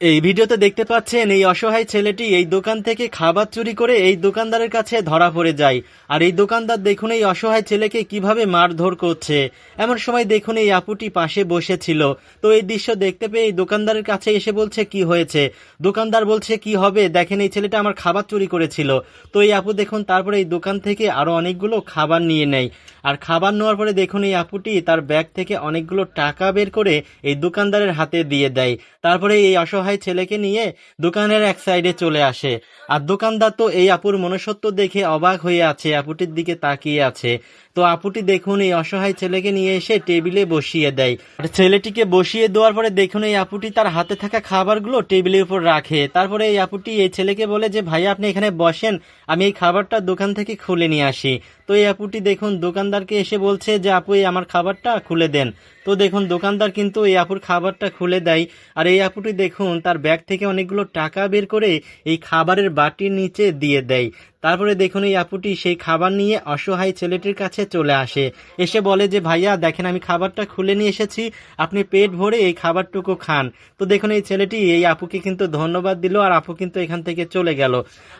এই ভিডিওতে দেখতে পাচ্ছেন এই অসহায় ছেলেটি এই দোকান থেকে খাবার চুরি করে এই দোকানদারের কাছে ধরা পড়ে যায়। আর এই দোকানদার দেখুন এই অসহায় ছেলেকে কিভাবে মারধর করছে। এমন সময় দেখুন এই আপুটি পাশে বসেছিল। তো এই দৃশ্য দেখতে পেয়ে এই দোকানদারের কাছে এসে বলছে কি হয়েছে। দোকানদার বলছে কি হবে, দেখেন এই ছেলেটা আমার খাবার চুরি করেছিল। তো এই আপু দেখুন তারপরে এই দোকান থেকে আরো অনেকগুলো খাবার নিয়ে নেয়। আর খাবার নেওয়ার পরে দেখুন এই আপুটি তার ব্যাগ থেকে অনেকগুলো টাকা বের করে এই দোকানদারের হাতে দিয়ে দেয়। তারপরে এই অসহায় ছেলেকে নিয়ে দোকানের এক সাইডে চলে আসে। আর দোকানদার তো এই আপুর মনুষ্যত্ব দেখে অবাক হয়ে আছে, আপুটির দিকে তাকিয়ে আছে। তো আপুটি দেখুন এই অসহায় ছেলেকে নিয়ে এসে টেবিলে বসিয়ে দেয়। আর ছেলেটিকে বসিয়ে দেওয়ার পরে দেখুন এই আপুটি তার হাতে থাকা খাবারগুলো টেবিলের উপর রাখে। তারপরে এই আপুটি এই ছেলেকে বলে যে ভাইয়া আপনি এখানে বসেন, আমি এই খাবারটা দোকান থেকে খুলে নিয়ে আসি। তো এই আপুটি দেখুন দোকানদারকে এসে বলছে যে আপু এই আমার খাবারটা খুলে দেন। তো দেখুন দোকানদার কিন্তু এই আপুর খাবারটা খুলে দেয়। আর এই আপুটি দেখুন তার ব্যাগ থেকে অনেকগুলো টাকা বের করে এই খাবারের বাটির নিচে দিয়ে দেয়। তারপরে দেখুন এই আপুটি সেই খাবার নিয়ে অসহায় ছেলেটির কাছে চলে আসে, এসে বলে যে ভাইয়া দেখেন আমি খাবারটা খুলে নিয়ে এসেছি, আপনি পেট ভরে এই খাবারটুকু খান। তো দেখুন এই ছেলেটি এই আপুকে কিন্তু ধন্যবাদ দিল, আর আপু কিন্তু এখান থেকে চলে গেল।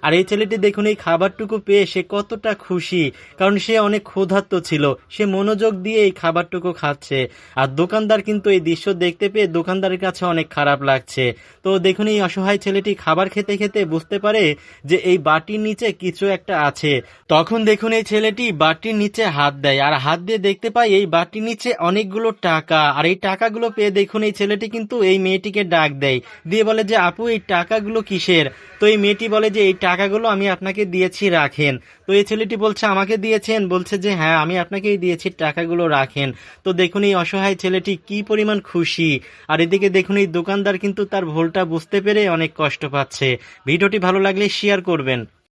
আর এই ছেলেটি দেখুন এই খাবারটুকু পেয়ে সে কতটা খুশি, কারণ সে অনেক ক্ষুধার্ত ছিল, সে মনোযোগ দিয়ে এই খাবারটুকু খাচ্ছে। আর দোকানদার কিন্তু এই দৃশ্য দেখতে পেয়ে দোকানদারের কাছে অনেক খারাপ লাগছে। তো দেখুন এই অসহায় ছেলেটি খাবার খেতে খেতে বুঝতে পারে যে এই বাটির নিচে কিছু একটা আছে। তখন দেখুন এই ছেলেটি বাটির নিচে হাত দেয়, আর হাত দিয়ে দেখতে পায় এই বাটির নিচে অনেকগুলো টাকা। আর এই টাকাগুলো পেয়ে দেখুন এই ছেলেটি কিন্তু এই মেয়েটিকে ডাক দেয়, দিয়ে বলে যে আপু এই টাকাগুলো কিসের। তো এই মেয়েটি বলে যে এই টাকাগুলো আমি আপনাকে দিয়েছি, রাখেন। তো এই ছেলেটি বলছে আমাকে দিয়েছেন, বলছে যে হ্যাঁ আমি আপনাকেই দিয়েছি, টাকাগুলো রাখেন। তো দেখুন এই অসহায় ছেলেটি কি পরিমাণ খুশি। আর এদিকে দেখুন এই দোকানদার কিন্তু তার ভুলটা বুঝতে পেরে অনেক কষ্ট পাচ্ছে। ভিডিওটি ভালো লাগলে শেয়ার করবেন।